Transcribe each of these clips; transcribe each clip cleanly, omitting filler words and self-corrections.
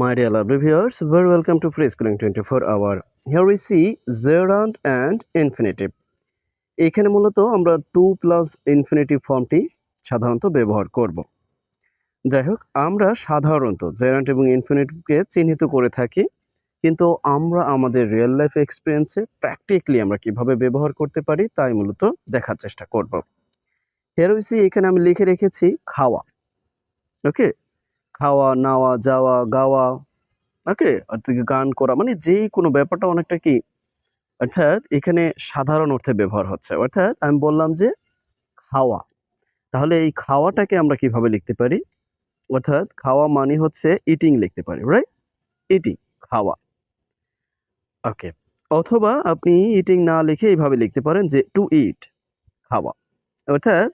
My dear lovely viewers, very welcome to Free Schooling 24 hour. Here we see gerund and infinitive. এখানে মূলত আমরা two plus infinitive ফর্মটি সাধারণত ব্যবহার করব। যাই হোক, আমরা সাধারণত জেরান্ট এবং ইনফিনিটিভকে চিহ্নিত করে থাকি, কিন্তু আমরা আমাদের রিয়েল লাইফ এক্সপিরিয়েন্সে প্র্যাকটিক্যালি আমরা কিভাবে ব্যবহার করতে পারি তাই মূলত দেখার চেষ্টা করব। Here we see এখানে আমি লিখে রেখেছি খাওয়া। ওকে, খাওয়া, নাওয়া, যাওয়া, গাওয়া, ওকে, অর্থাৎ গান করা, মানে যেই কোনো ব্যাপারটা অনেকটা কি, অর্থাৎ এখানে সাধারণ অর্থে ব্যবহার হচ্ছে। অর্থাৎ আমি বললাম যে খাওয়া, তাহলে এই খাওয়াটাকে আমরা কিভাবে লিখতে পারি? অর্থাৎ খাওয়া মানে হচ্ছে ইটিং লিখতে পারি, রাইট? ইটিং, খাওয়া। ওকে, অথবা আপনি ইটিং না লিখে এইভাবে লিখতে পারেন যে টু ইট, খাওয়া। অর্থাৎ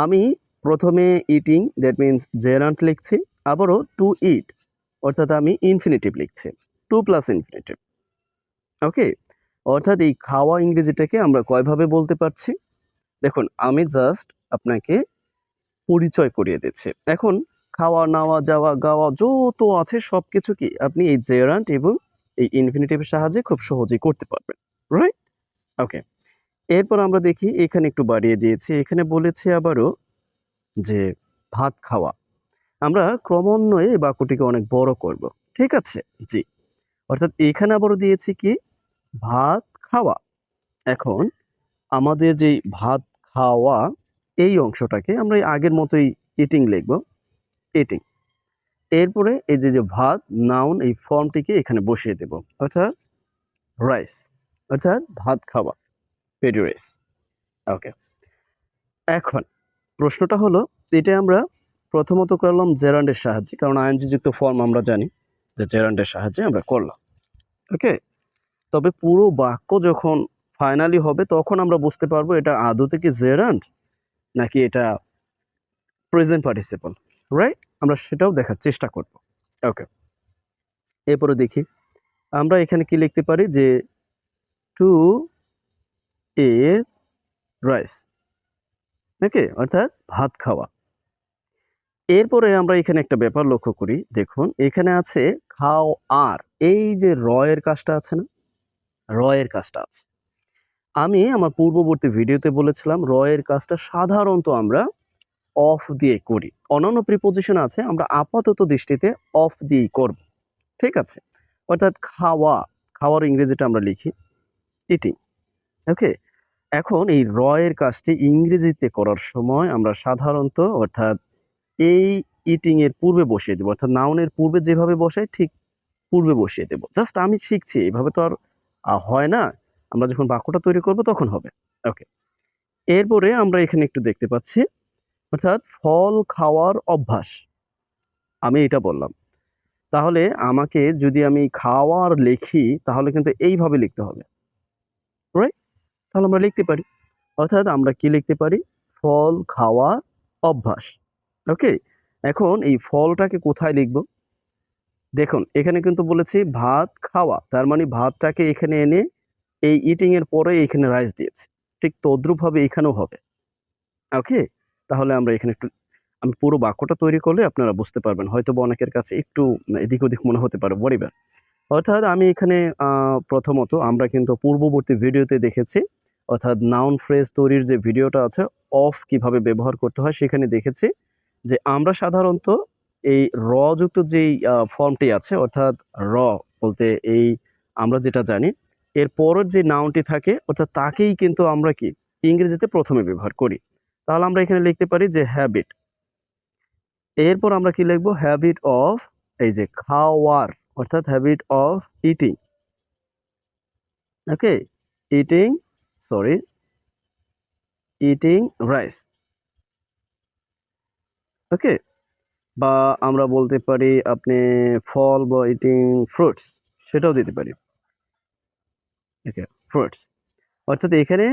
আমি প্রথমে ইটিং, দ্যাট মিনস জেরান্ট লিখছি, আবারও টু ইট অর্থাৎ আমি ইনফিনিটিভ লিখছি, টু প্লাস ইনফিনিটিভ। ওকে, অর্থাৎ এই খাওয়া ইংরেজিটাকে আমরা কয়ভাবে বলতে পারছি? দেখুন, আমি জাস্ট আপনাকে পরিচয় করিয়ে দিচ্ছি। এখন খাওয়া, নাওয়া, যাওয়া, গাওয়া যত আছে সবকিছু কি আপনি এই জেরান্ট এবং এই ইনফিনিটিভের সাহায্যে খুব সহজেই করতে পারবেন, রাইট? ওকে, এরপর আমরা দেখি এখানে একটু বাড়িয়ে দিয়েছি। এখানে বলেছি আবারও যে ভাত খাওয়া। আমরা ক্রমান্বয়ে এই বাক্যটিকে অনেক বড় করব। ঠিক আছে? জি। অর্থাৎ এখানে আবারও দিয়েছি কি? ভাত খাওয়া। এখন আমাদের যেই ভাত খাওয়া এই অংশটাকে আমরা এই আগের মতোই ইটিং লিখব, ইটিং। এরপরে এই যে ভাত নাউন এই ফর্মটিকে এখানে বসিয়ে দেব, অর্থাৎ রাইস, অর্থাৎ ভাত খাওয়া, পেডি রাইস। ওকে, এখন প্রশ্নটা হলো, এটা আমরা প্রথমত করলাম জেরান্ডের সাহায্যে, কারণ আইএনজি যুক্ত ফর্ম আমরা জানি যে জেরান্ডের সাহায্যে আমরা করলাম। ওকে, তবে পুরো বাক্য যখন ফাইনালি হবে তখন আমরা বুঝতে পারবো এটা আদতে কি জেরান্ড নাকি এটা প্রেজেন্ট পার্টিসিপল, রাইট? আমরা সেটাও দেখার চেষ্টা করব। ওকে, এরপরে দেখি আমরা এখানে কি লিখতে পারি যে টু এ রাইস। ওকে, অর্থাৎ ভাত খাওয়া। এরপরে আমরা এখানে একটা ব্যাপার লক্ষ্য করি, দেখুন এখানে আছে খাও আর, এই যে র এর কাজটা আছে না, র এর কাজটা আছে। আমি আমার পূর্ববর্তী ভিডিওতে বলেছিলাম র এর কাজটা সাধারণত আমরা অফ দিয়ে করি। অন্যান্য প্রিপোজিশন আছে আমরা আপাতত দৃষ্টিতে অফ দিয়েই করব। ঠিক আছে? অর্থাৎ খাওয়া, খাওয়ার ইংরেজিটা আমরা লিখি ইটিং। ওকে, এখন এই র এর কাজটি ইংরেজিতে করার সময় আমরা সাধারণত অর্থাৎ এই ইটিং এর পূর্বে বসিয়ে দেব, অর্থাৎ নাউনের পূর্বে যেভাবে বসাই ঠিক পূর্বে বসিয়ে দেব। জাস্ট আমি শিখছি, এভাবে তো আর হয় না। আমরা যখন বাক্যটা তৈরি করব তখন হবে। ওকে, এরপরে আমরা এখানে একটু দেখতে পাচ্ছি, অর্থাৎ ফল খাওয়ার অভ্যাস। আমি এটা বললাম। তাহলে আমাকে যদি আমি খাওয়ার লিখি তাহলে কিন্তু এইভাবে লিখতে হবে, রাইট? তাহলে আমরা লিখতে পারি, অর্থাৎ আমরা কি লিখতে পারি? ফল খাওয়ার অভ্যাস। ওকে, এখন এই ফলটাকে কোথায় লিখব? দেখুন এখানে কিন্তু বলেছি ভাত খাওয়া, তার মানে ভাতটাকে এখানে এনে এই ইটিং এর পরে এখানে রাইস দিয়েছি। ঠিক তদ্রূপভাবে এখানেও হবে। ওকে, তাহলে আমরা এখানে একটু, আমি পুরো বাক্যটা তৈরি করলে আপনারা বুঝতে পারবেন। হয়তোবা অনেকের কাছে একটু এদিক ওদিক মনে হতে পারে, whatever। অর্থাৎ আমি এখানে প্রথমত আমরা কিন্তু পূর্ববর্তী ভিডিওতে দেখেছি, অর্থাৎ নাউন ফ্রেজ তৈরির যে ভিডিওটা আছে অফ কিভাবে ব্যবহার করতে হয় সেখানে দেখেছি যে আমরা সাধারণত এই র যুক্ত যেই ফর্মটি আছে, অর্থাৎ র বলতে এই আমরা যেটা জানি এর পরের যে নাউনটি থাকে অর্থাৎ তাকেই কিন্তু আমরা কি ইংরেজিতে প্রথমে ব্যবহার করি। তাহলে আমরা এখানে লিখতে পারি যে হ্যাবিট। এরপর আমরা কি লিখবো? হ্যাবিট অফ এই যে খাওয়ার, অর্থাৎ habit of eating. Okay, eating, sorry, eating rice. Okay, বা আমরা বলতে পারি আপনি ফল বা ইটিং ফ্রুটস, সেটাও দিতে পারি। ওকে, ফ্রুটস। অর্থাৎ এখানে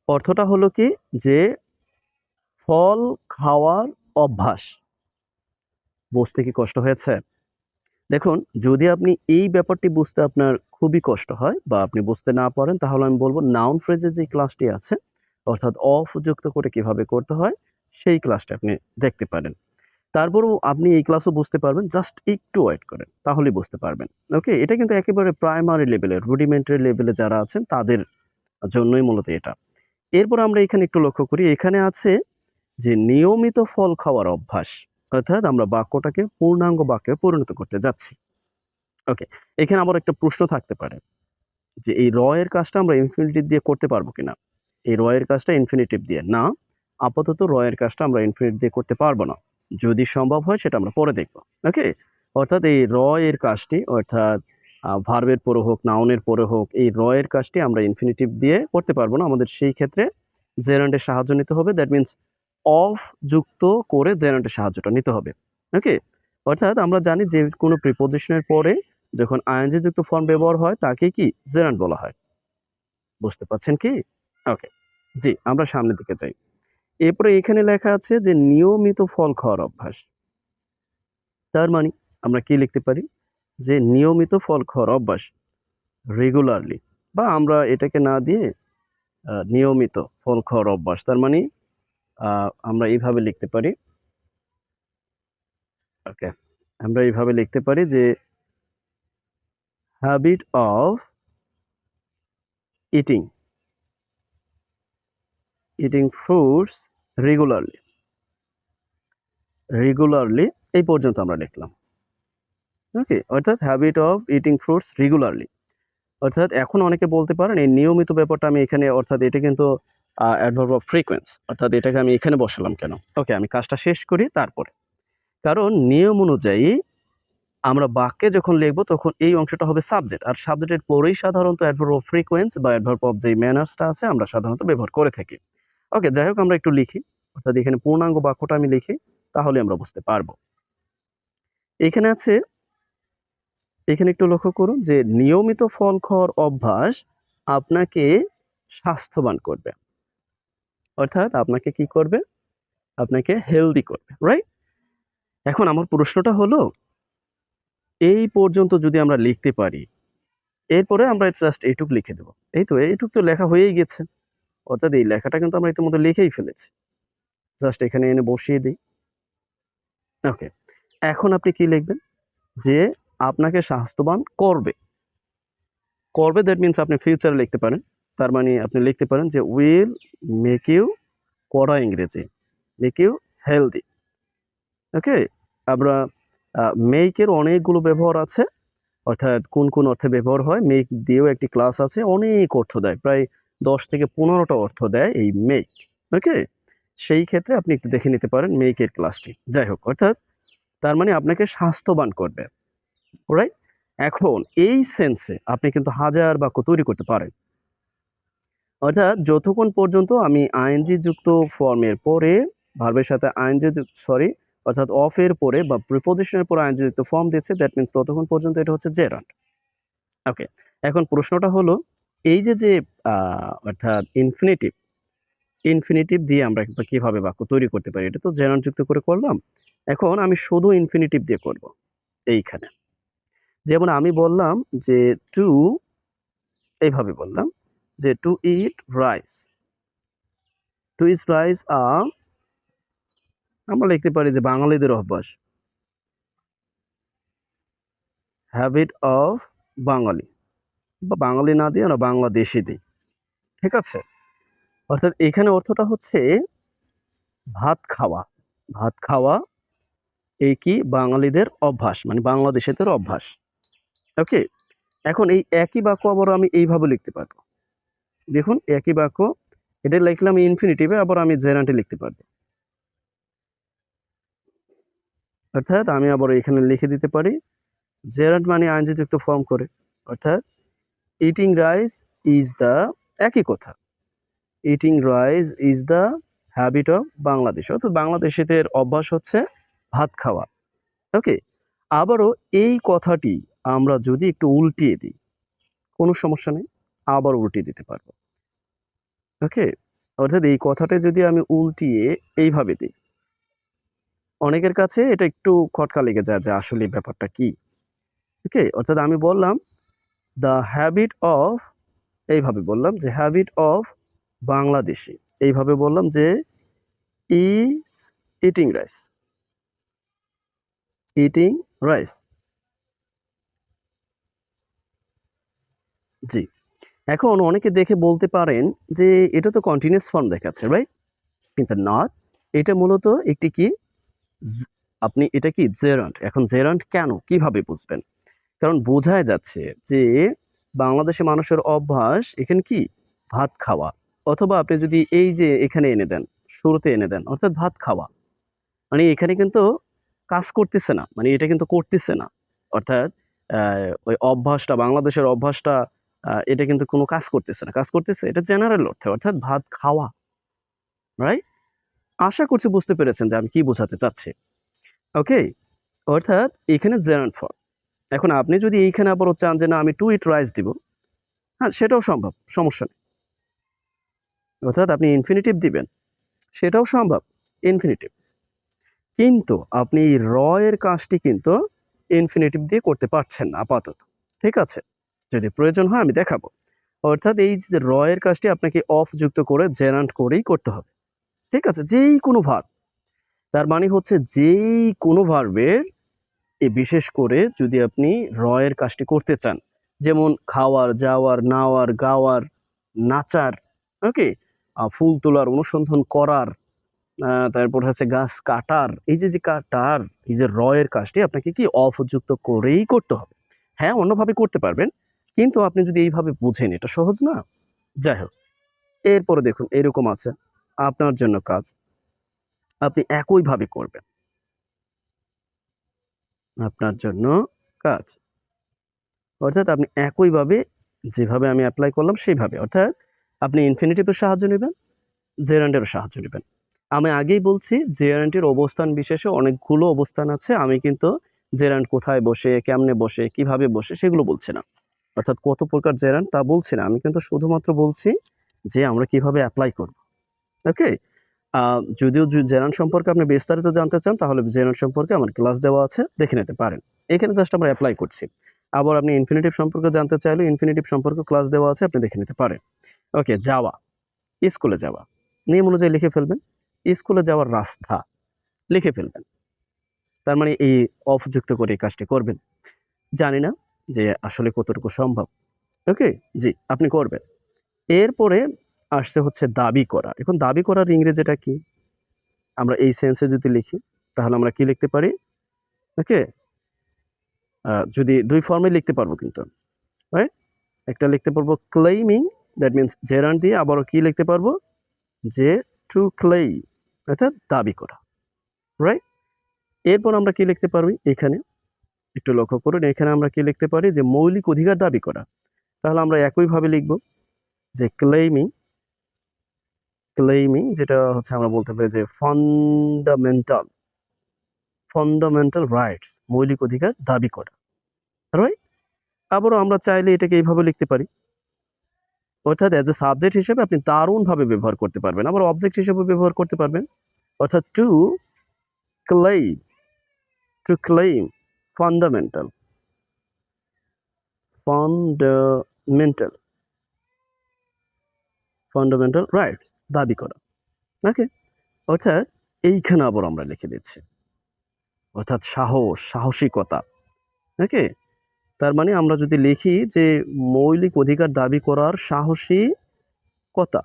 অর্থটা হলো কি যে ফল খাওয়ার অভ্যাস। বুঝতে কি কষ্ট হয়েছে? দেখুন, যদি আপনি এই ব্যাপারটি বুঝতে আপনার খুবই কষ্ট হয় বা আপনি বুঝতে না পারেন তাহলে আমি বলব নাউন ফ্রেজের যে ক্লাসটি আছে অর্থাৎ অফ যুক্ত করে কিভাবে করতে হয় সেই ক্লাসটা আপনি দেখতে পারেন। তারপরও আপনি এই ক্লাসও বুঝতে পারবেন, জাস্ট একটু ওয়েট করেন, তাহলেই বুঝতে পারবেন। ওকে? এটা কিন্তু একেবারে প্রাইমারি লেভেলের, রুডিমেন্টারি লেভেলে যারা আছেন তাদের জন্যই মূলত এটা। এরপর আমরা এখানে একটু লক্ষ্য করি, এখানে আছে যে নিয়মিত ফল খাওয়ার অভ্যাস। অর্থাৎ আমরা বাক্যটাকে পূর্ণাঙ্গ বাক্যে পরিণত করতে যাচ্ছি। ওকে? এখানে আবার একটা প্রশ্ন থাকতে পারে যে এই এর কাজটা আমরা ইনফিনিটিভ দিয়ে করতে পারবো কিনা? এই এর কাজটা ইনফিনিটিভ দিয়ে। না, আপাতত এর কাজটা আমরা ইনফিনিটিভ দিয়ে করতে পারবো না। যদি সম্ভব হয় সেটা আমরা পরে দেখব। ওকে? অর্থাৎ এই এর কাজটি অর্থাৎ ভার্বের পরে হোক, নাউনের পরে হোক, এই এর কাজটি আমরা ইনফিনিটিভ দিয়ে করতে পারবো না। আমাদের সেই ক্ষেত্রে জেরান্ডের সাহায্য নিতে হবে। দ্যাট মিনস অফ যুক্ত করে জেরান্ডের সাহায্যটা নিতে হবে। ওকে? অর্থাৎ আমরা জানি যে কোনো প্রিপোজিশনের পরে যখন আইএনজি যুক্ত ফর্ম ব্যবহার হয় তাকে কি জেরান্ড বলা হয়। বুঝতে পারছেন কি? ওকে। জি, আমরা সামনের দিকে যাই। এরপরে এখানে লেখা আছে যে নিয়মিত ফল খাওয়ার অভ্যাস। তার মানে আমরা কি লিখতে পারি? যে নিয়মিত ফল খাওয়ার অভ্যাস, রেগুলারলি, বা আমরা এটাকে না দিয়ে নিয়মিত ফল খাওয়ার অভ্যাস। তার মানে আ আমরা এইভাবে লিখতে পারি। ওকে। আমরা এইভাবে লিখতে পারি যে habit of eating, eating fruits regularly. Regularly এই পর্যন্ত আমরা লিখলাম। ওকে? অর্থাৎ habit of eating fruits regularly. অর্থাৎ এখন অনেকে বলতে পারেন এই নিয়মিত ব্যাপারটা আমি এখানে, অর্থাৎ এটা কিন্তু অ্যাডভার্ব অফ ফ্রিকোয়েন্স, অর্থাৎ এটাকে আমি এখানে বসালাম কেন? ওকে, আমি কাজটা শেষ করি তারপরে। কারণ নিয়ম অনুযায়ী আমরা বাক্যে যখন লিখব তখন এই অংশটা হবে সাবজেক্ট। আর সাবজেক্টের পরেই সাধারণত অ্যাডভার্ব অফ ফ্রিকোয়েন্স বা অ্যাডভার্ব অফ যে ম্যানার্সটা আছে আমরা সাধারণত ব্যবহার করে থাকি। ওকে, যাই হোক আমরা একটু লিখি। অর্থাৎ এখানে পূর্ণাঙ্গ বাক্যটা আমি লিখি, তাহলে আমরা বুঝতে পারব। এখানে আছে, এখানে একটু লক্ষ্য করুন যে নিয়মিত ফল খাওয়ার অভ্যাস আপনাকে স্বাস্থ্যবান করবে। অর্থাৎ আপনাকে কি করবে? আপনাকে হেলদি করবে। রাইট? এখন আমার প্রশ্নটা হলো, এই পর্যন্ত যদি আমরা লিখতে পারি, এরপরে আমরা জাস্ট এইটুক লিখে দেব। এই তো এইটুক তো লেখা হয়েই গেছে। অর্থাৎ এই লেখাটা কিন্তু আমরা ইতিমধ্যে লিখেই ফেলেছি। জাস্ট এখানে এনে বসিয়ে দেই। ওকে। এখন আপনি কি লিখবেন? যে আপনাকে স্বাস্থ্যবান করবে। করবে দ্যাট মিনস আপনি ফিউচারে লিখতে পারেন। তার মানে আপনি লিখতে পারেন যে উইল মেক ইউ, করা ইংরেজি, মেক ইউ হেলদি। ওকে? আমরা মেক এর অনেকগুলো ব্যবহার আছে। অর্থাৎ কোন, কোন অর্থে ব্যবহার হয়, মেক দিয়েও একটি ক্লাস আছে। অনেক অর্থ দেয়। প্রায় ১০ থেকে ১৫ টা অর্থ দেয় এই মেক। ওকে? সেই ক্ষেত্রে আপনি একটু দেখে নিতে পারেন মেক এর ক্লাসটি। যাই হোক, অর্থাৎ তার মানে আপনাকে স্বাস্থ্যবান করবে। রাইট? এখন এই সেন্সে আপনি কিন্তু হাজার বাক্য তৈরি করতে পারেন। অর্থাৎ যতক্ষণ পর্যন্ত আমি আইএনজি যুক্ত ফর্মের পরে ভার্বের সাথে আইএনজি সরি, অর্থাৎ অফ এর পরে বা প্রিপোজিশনের পরে আইএনজি যুক্ত ফর্ম দিচ্ছে, দ্যাট মিনস ততক্ষণ পর্যন্ত এটা হচ্ছে জেরান্ড। ওকে। এখন প্রশ্নটা হলো এই যে অর্থাৎ ইনফিনিটিভ, ইনফিনিটিভ দিয়ে আমরা কিভাবে বাক্য তৈরি করতে পারি? এটা তো জেরান্ড যুক্ত করে করলাম। এখন আমি শুধু ইনফিনিটিভ দিয়ে করব এইখানে। যেমন আমি বললাম যে টু, এইভাবে বললাম যে to eat rice. To eat rice আমরা লিখতে পারি যে বাঙালিদের অভ্যাস। হ্যাবিট অফ বাঙালি, বা বাঙালি না দিয়ে আমরা বাংলাদেশী দিই। ঠিক আছে? অর্থাৎ এখানে অর্থটা হচ্ছে ভাত খাওয়া। ভাত খাওয়া এই কি বাঙালিদের অভ্যাস, মানে বাংলাদেশীদের অভ্যাস। ওকে? এখন এই একই বাক্য আবার আমি এইভাবে লিখতে পারবো। দেখুন একই বাক্য, এটা লিখলাম ইনফিনিটিভে, আবার আমি জেরান্ডে লিখতে পারবো। অর্থাৎ আমি আবার এখানে লিখে দিতে পারি জেরান্ড মানে আইএনজি যুক্ত ফর্ম করে। অর্থাৎ ইটিং রাইস ইজ দ্য, একই কথা। Eating rice is the habit of Bangladesh. অর্থাৎ বাংলাদেশীদের অভ্যাস হচ্ছে ভাত খাওয়া। ওকে? আবারও এই কথাটি আমরা যদি একটু উল্টিয়ে দিই, কোনো সমস্যা নেই। আবার উল্টিয়ে দিতে পারবো। ওকে? অর্থাৎ এই কথাটা যদি আমি উল্টিয়ে এইভাবে দিই, অনেকের কাছে এটা একটু খটকা লেগে যায় যে আসলে ব্যাপারটা কি? ওকে? অর্থাৎ আমি বললাম দ্য হ্যাবিট অফ, এইভাবে বললাম যে হ্যাবিট অফ বাংলাদেশী। এইভাবে বললাম যে is eating rice. Eating rice. জি। এখন অনেকে দেখে বলতে পারেন যে এটা তো কন্টিনিউয়াস ফর্ম দেখাচ্ছে, রাইট? কিন্তু নট। এটা মূলত একটি কি জ আপনি এটা কি জেরান্ড। এখন জেরান্ড কেন? কিভাবে বুঝবেন? কারণ বোঝাই যাচ্ছে যে বাংলাদেশের মানুষের অভ্যাস এখানে কি ভাত খাওয়া। অথবা আপনি যদি এই যে এখানে এনে দেন, শুরুতে এনে দেন অর্থাৎ ভাত খাওয়া। মানে এখানে কিন্তু কাজ করতেছে না। মানে এটা কিন্তু করতেছে না। অর্থাৎ আ ওই অভ্যাসটা বাংলাদেশের অভ্যাসটা এটা কিন্তু কোনো কাজ করতেছে না। কাজ করতেছে এটা জেনারেল অর্থে অর্থাৎ ভাত খাওয়া, রাইট? আশা করছি বুঝতে পেরেছেন যে আমি কি বোঝাতে চাচ্ছি। ওকে? অর্থাৎ এখানে জেরান্ড ফর্ম। এখন আপনি যদি এইখানে আবারও চান যে না আমি টু ইট রাইস দিব, হ্যাঁ, সেটাও সম্ভব। সমস্যা নেই। অর্থাৎ আপনি ইনফিনিটিভ দিবেন, সেটাও সম্ভব। ইনফিনিটিভ। কিন্তু আপনি এই র এর কাজটি কিন্তু ইনফিনিটিভ দিয়ে করতে পারছেন না আপাতত। ঠিক আছে? যদি প্রয়োজন হয় আমি দেখাবো। অর্থাৎ এই যে র এর কাজটি আপনাকে অফ যুক্ত করে জেরান্ড করেই করতে হবে। ঠিক আছে? যেই কোনো ভার্ব। তার মানে হচ্ছে যেই কোনো ভার্বের বিশেষ করে যদি আপনি র এর কাজটি করতে চান। যেমন খাওয়ার, যাওয়ার, নাওয়ার, গাওয়ার, নাচার, ওকে? ফুল তোলার, অনুসন্ধান করার, তারপর হচ্ছে গাছ কাটার। এই যে কাটার, এই যে র এর কাজটি আপনাকে কি অফযুক্ত করেই করতে হবে। হ্যাঁ, অন্যভাবে করতে পারবেন। কিন্তু আপনি যদি এইভাবে বুঝেন এটা সহজ না? যাই হোক। এরপরে দেখুন এরকম আছে। আপনার জন্য কাজ। আপনি একইভাবে করবেন। আপনার জন্য কাজ। অর্থাৎ আপনি একইভাবে যেভাবে আমি এপ্লাই করলাম সেভাবে। অর্থাৎ আপনি ইনফিনিটিভ এর সাহায্য নিবেন, জেরান্ড এরও সাহায্য নিবেন। আমি আগেই বলছি জেরান্ড এর অবস্থান বিশেষে অনেকগুলো অবস্থান আছে। আমি কিন্তু জেরান্ড কোথায় বসে, কেমনে বসে, কিভাবে বসে সেগুলো বলছি না। অর্থাৎ কত প্রকার জেরান্ড তা বলছি না। আমি কিন্তু শুধুমাত্র বলছি যে আমরা কিভাবে এপ্লাই করব। ওকে? আ যদিও জেরান্ড সম্পর্কে আপনি বিস্তারিত জানতে চান তাহলে জেরান্ড সম্পর্কে আমার ক্লাস দেওয়া আছে, দেখে নিতে পারেন। এখানে জাস্ট আমরা এপ্লাই করছি। আবার আপনি ইনফিনিটিভ সম্পর্কে জানতে চাইলে ইনফিনিটিভ সম্পর্কে ক্লাস দেওয়া আছে, আপনি দেখে নিতে পারেন। ওকে, যাওয়া, স্কুলে যাওয়া। নিয়ম অনুযায়ী লিখে ফেলবেন। স্কুলে যাওয়ার রাস্তা লিখে ফেলবেন। তার মানে এই অফ যুক্ত করে এই কাজটি করবেন। জানি না যে আসলে কতটুকু সম্ভব। ওকে? জি, আপনি করবেন। এরপরে আসছে হচ্ছে দাবি করা। এখন দাবি করার ইংরেজিটা কি? আমরা এই সেন্সে যদি লিখি তাহলে আমরা কি লিখতে পারি? ওকে? যদি ২ ফর্মে লিখতে পারবো কিন্তু। রাইট? একটা লিখতে পারবো ক্লেইমিং, দ্যাট মিনস জেরান্ড দিয়ে আবারও কি লিখতে পারবো? যে টু ক্লেইম অর্থাৎ দাবি করা। রাইট? এরপর আমরা কি লিখতে পারি এখানে? একটু লক্ষ্য করুন এখানে আমরা কি লিখতে পারি? যে মৌলিক অধিকার দাবি করা। তাহলে আমরা একইভাবে লিখব যে ক্লেইমিং যেটা হচ্ছে আমরা বলতে পারি যে ফান্ডামেন্টাল রাইটস মৌলিক অধিকার দাবি করা। রাইট? আবারও আমরা চাইলে এটাকে এইভাবে লিখতে পারি। অর্থাৎ এজ এ সাবজেক্ট হিসেবে আপনি দারুণভাবে ব্যবহার করতে পারবেন। আবার অবজেক্ট হিসেবেও ব্যবহার করতে পারবেন। অর্থাৎ claim to claim fundamental fundamental fundamental rights দাবি করা। ওকে? অর্থাৎ এইখানে আবার আমরা লিখে দিচ্ছি। অর্থাৎ সাহস, সাহসিকতা। ওকে? তার মানে আমরা যদি লিখি যে মৌলিক অধিকার দাবি করার সাহসিকতা,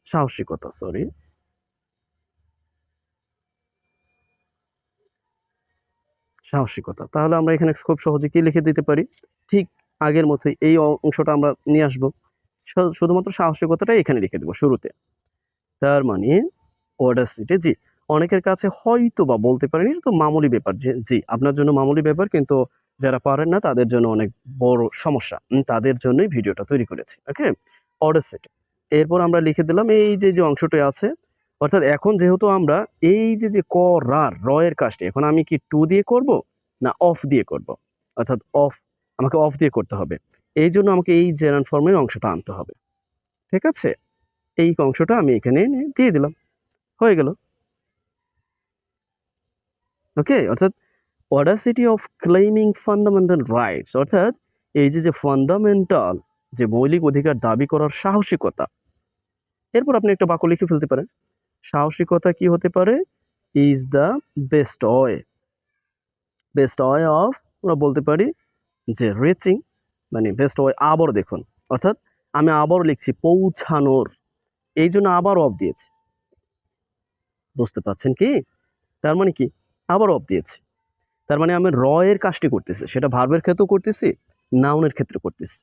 সাহসিকতা সরি। সাহসিকতা। তাহলে আমরা এখানে খুব সহজে কি লিখে দিতে পারি? ঠিক আগের মতোই এই অংশটা আমরা নিয়ে আসবো। শুধুমাত্র সাহসিকতাটাই এখানে লিখে দেব শুরুতে। তার মানে অডাসিটি জি। অনেকের কাছে হয়তোবা বলতে পারেন এটা তো মামুলি ব্যাপার যে জি, আপনার জন্য মামুলি ব্যাপার কিন্তু যারা পারেন না তাদের জন্য অনেক বড় সমস্যা। তাদের জন্যই ভিডিওটা তৈরি করেছি। ওকে? অডাসিটি। এরপর আমরা লিখে দিলাম এই যে অংশটি আছে অর্থাৎ এখন যেহেতু আমরা এই যে করার র এর কাজটি এখন আমি কি টু দিয়ে করব না অফ দিয়ে করব? অর্থাৎ আমাকে অফ দিয়ে করতে হবে। এইজন্য আমাকে এই জেনারেল ফর্মের অংশটা আনতে হবে। ঠিক আছে? এই অংশটা আমি এখানে এনে দিয়ে দিলাম। হয়ে গেল। ওকে? অর্থাৎ অডাসিটি অফ ক্লেইমিং ফান্ডামেন্টাল রাইটস অর্থাৎ এই যে ফান্ডামেন্টাল যে মৌলিক অধিকার দাবি করার সাহসিকতা। এরপর আপনি একটা বাক্য লিখে ফেলতে পারেন। সাহসিকতা কি হতে পারে? Is the best way. Best way of আমরা বলতে পারি যে রিচিং, মানে বেস্ট ওয়ে। আবার দেখুন, অর্থাৎ আমি আবার লিখছি পৌঁছানোর, এই জন্য আবার অফ দিয়েছি। বুঝতে পারছেন কি? তার মানে কি? আবার অফ দিয়েছি। তার মানে আমি র এর কাজটি করতেছি, সেটা ভার্বের ক্ষেত্রেও করতেছি, নাউনের ক্ষেত্রে করতেছি।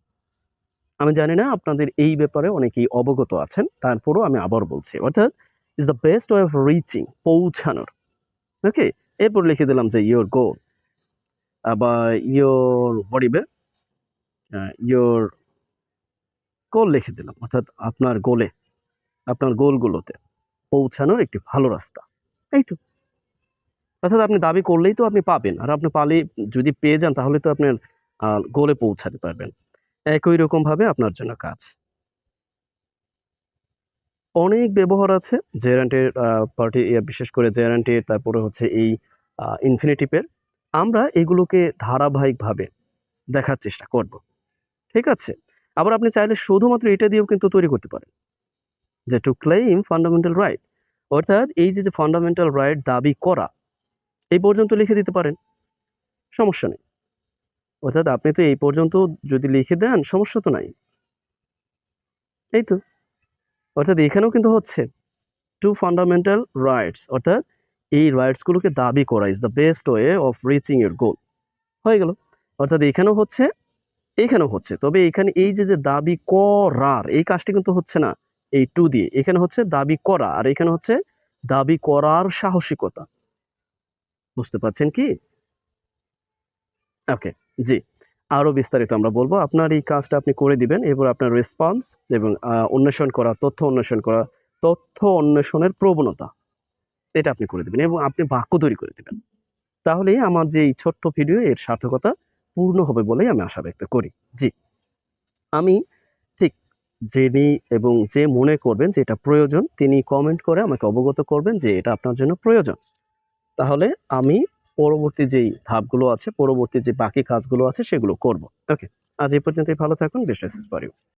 আমি জানি না আপনাদের এই ব্যাপারে অনেকেই অবগত আছেন, তারপরেও আমি আবার বলছি, অর্থাৎ is the best way of reaching, পৌঁছানোর। ওকে, এরপর লিখে দিলাম যে ইয়োর গোল, আবার ইয়োর বডিবে ইয়োর গোল লিখে দিলাম, অর্থাৎ আপনার গোলে, আপনার গোলগুলোতে পৌঁছানোর একটি ভালো রাস্তা। এই তো, অর্থাৎ আপনি দাবি করলেই তো আপনি পাবেন, আর আপনি পালে যদি পেয়ে যান তাহলে তো আপনার গোলে পৌঁছাতে পারবেন। একই রকম ভাবে আপনার জন্য কাজ। অনেক ব্যবহার আছে জেরান্টের, বিশেষ করে জেরান্টের, তারপরে হচ্ছে এই ইনফিনিটিভের। আমরা এগুলোকে ধারাবাহিকভাবে দেখার চেষ্টা করব। ঠিক আছে? আবার আপনি চাইলে শুধুমাত্র এটা দিয়েও কিন্তু তৈরি করতে পারেন। যে টু ক্লেইম ফান্ডামেন্টাল রাইট, অর্থাৎ এই যে ফান্ডামেন্টাল রাইট দাবি করা, এই পর্যন্ত লিখে দিতে পারেন। সমস্যা নেই। অর্থাৎ আপনি তো এই পর্যন্ত যদি লিখে দেন সমস্যা তো নাই। এই তো। অর্থাৎ এখানেও কিন্তু হচ্ছে টু ফান্ডামেন্টাল রাইটস, অর্থাৎ এই রাইটস গুলোকে দাবি করা is the best way of reaching your goal. হয়ে গেল। অর্থাৎ এখানেও হচ্ছে, এখানেও হচ্ছে। তবে এখানে এই যে দাবি করার এই কাজটি কিন্তু হচ্ছে না এই টু দিয়ে। এখানে হচ্ছে দাবি করা, আর এখানে হচ্ছে দাবি করার সাহসিকতা। বুঝতে পারছেন কি? ওকে, জি। আরো বিস্তারিত আমরা বলবো। আপনার এই কাজটা আপনি করে দিবেন। এরপর আপনার রেসপন্স এবং অন্বেষণ করা, তথ্য অন্বেষণ করা, তথ্য অন্বেষণের প্রবণতা, এটা আপনি করে দিবেন এবং আপনি বাক্য তৈরি করে দিবেন। তাহলেই আমার যে এই ছোট্ট ভিডিও এর সার্থকতা পূর্ণ হবে বলেই আমি আশা ব্যক্ত করি। জি, আমি ঠিক যিনি এবং যে মনে করবেন যে এটা প্রয়োজন, তিনি কমেন্ট করে আমাকে অবগত করবেন যে এটা আপনার জন্য প্রয়োজন। তাহলে আমি পরবর্তী যেই ধাপগুলো আছে, পরবর্তী যে বাকি কাজগুলো আছে সেগুলো করব। ওকে। আজ এই পর্যন্তই, ভালো থাকুন। Best wishes for you.